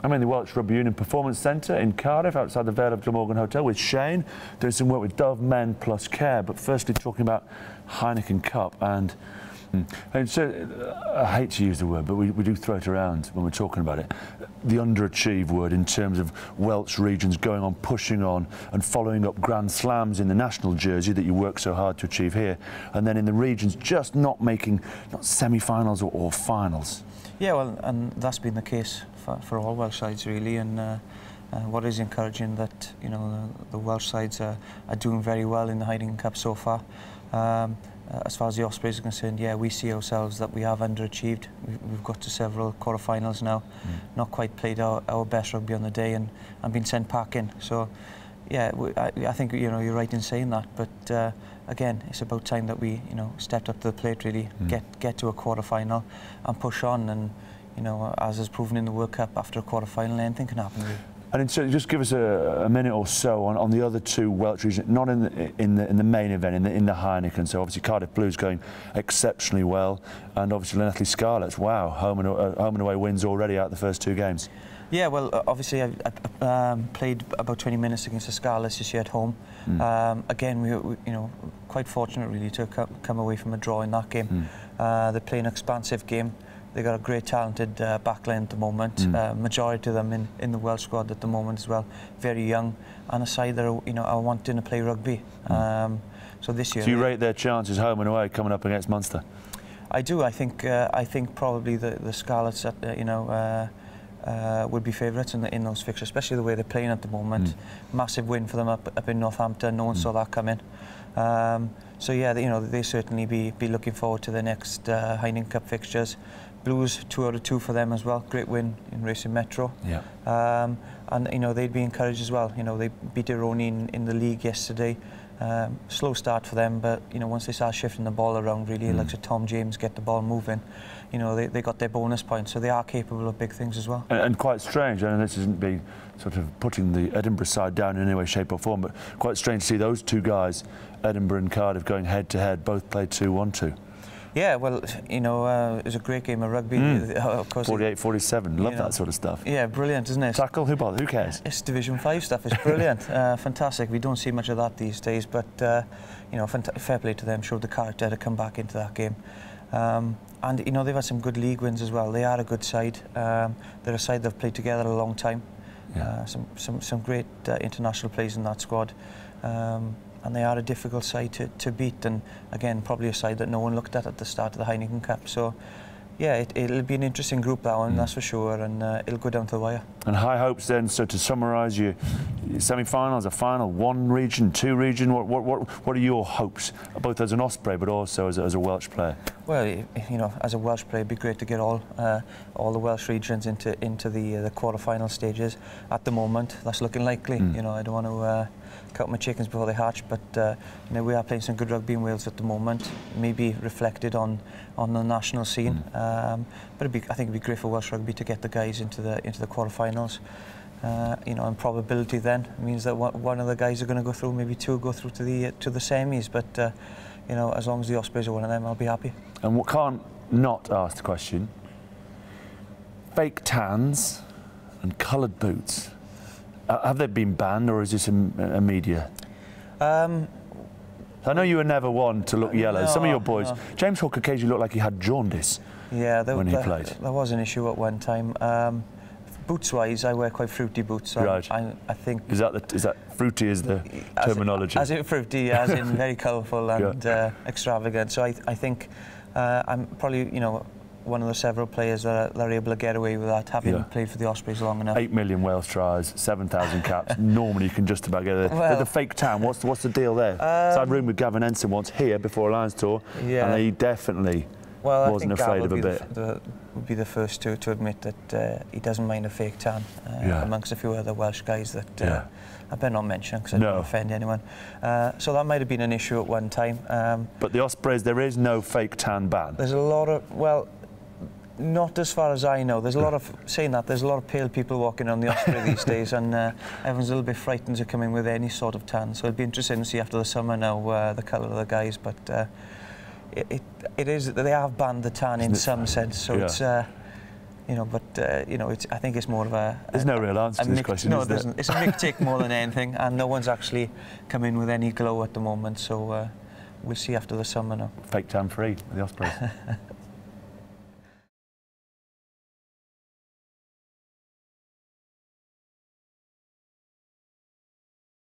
I'm in the Welsh Rugby Union Performance Centre in Cardiff, outside the Vale of Glamorgan Hotel, with Shane, doing some work with Dove Men Plus Care. But firstly, talking about Heineken Cup, and so I hate to use the word, but we do throw it around when we're talking about it. The underachieved word in terms of Welsh regions going on, pushing on, and following up Grand Slams in the national jersey that you work so hard to achieve here, and then in the regions just not making semi-finals or finals. Yeah, well, and that's been the case for all Welsh sides really, and what is encouraging that the Welsh sides are doing very well in the Heineken Cup so far. As far as the Ospreys are concerned, yeah, we see ourselves that we have underachieved. We've got to several quarter-finals now, not quite played our best rugby on the day, and been sent packing. So, yeah, I think you're right in saying that. But again, it's about time that we stepped up to the plate really, get to a quarter-final, and push on. And as is proven in the World Cup, after a quarter-final, anything can happen really. And so just give us a minute or so on the other two Welsh regions, not in the main event, in the Heineken. So obviously Cardiff Blues going exceptionally well, and obviously Llanelli Scarlets. Wow, home and away wins already out the first two games. Yeah, well, obviously I played about 20 minutes against the Scarlets this year at home. Again, we quite fortunate really to come away from a draw in that game. They play an expansive game. They've got a great talented backline at the moment. Majority of them in the Welsh squad at the moment as well. Very young, and a side that are wanting to play rugby. So this year. Do you rate their chances home and away coming up against Munster? I do. I think probably the Scarlets would be favourites in those fixtures, especially the way they're playing at the moment. Massive win for them up in Northampton. No one saw that coming. So yeah, they certainly be looking forward to the next Heineken Cup fixtures. Blues 2 out of 2 for them as well. Great win in Racing Metro. Yeah. And they'd be encouraged as well. They beat Ironi in the league yesterday. Slow start for them, but once they start shifting the ball around, really, like Tom James get the ball moving, they got their bonus points, so they are capable of big things as well. And quite strange, and this isn't being sort of putting the Edinburgh side down in any way, shape or form, but quite strange to see those two guys, Edinburgh and Cardiff, going head to head, both played 2-1-2. Yeah, well, it was a great game of rugby. Of course, 48-47. Love that sort of stuff. Yeah, brilliant, isn't it? Tackle, who cares? It's Division 5 stuff. It's brilliant, fantastic. We don't see much of that these days, but fair play to them. Showed the character to come back into that game. And they've had some good league wins as well. They are a good side. They're a side that've played together a long time. Yeah. Some great international players in that squad. And they are a difficult side to beat, and again probably a side that no one looked at the start of the Heineken Cup. So yeah, it'll be an interesting group, that one, that's for sure, and it'll go down to the wire. And high hopes then. So to summarise, your semi-finals, a final, one region, two region. What are your hopes, both as an Osprey but also as a Welsh player? Well, as a Welsh player, it'd be great to get all the Welsh regions into the quarter-final stages. At the moment, that's looking likely. I don't want to count my chickens before they hatch, but we are playing some good rugby in Wales at the moment, maybe reflected on the national scene. But I think it'd be great for Welsh rugby to get the guys into the quarter-finals. And probability then means that one of the guys are going to go through, maybe two go through to the semis. But as long as the Ospreys are one of them, I'll be happy. And we can't not ask the question: fake tans and coloured boots. Have they been banned, or is this a media? I know you were never one to look yellow. Some of your boys, James Hook occasionally looked like he had jaundice. Yeah, when he played. There was an issue at one time. Boots-wise, I wear quite fruity boots. So right. I think. Is that fruity is the terminology? As in fruity, as in very colourful and extravagant. So I think I'm probably one of the several players that are able to get away with that, having played for the Ospreys long enough. 8 million Wales tries, 7,000 caps. Normally you can just about get it. Well, the fake tan, what's the deal there? So I had room with Gavin Ensign once here before Lions tour, and he definitely wasn't afraid of a bit. Would be the first to admit that he doesn't mind a fake tan, amongst a few other Welsh guys that I better not mention because I don't want to offend anyone. So that might have been an issue at one time. But the Ospreys, there is no fake tan ban. There's a lot of, well, not as far as I know. There's a lot of, saying that, there's a lot of pale people walking on the Osprey these days, and everyone's a little bit frightened to come in with any sort of tan. So it'll be interesting to see after the summer now the colour of the guys. But it is, they have banned the tan in some sense. So it's you know, but you know, I think it's more of a. There's no real answer to this question. No, is there there? isn't. It's a mick-tick more than anything, and no one's actually come in with any glow at the moment. So we'll see after the summer now. Fake tan free, the Ospreys.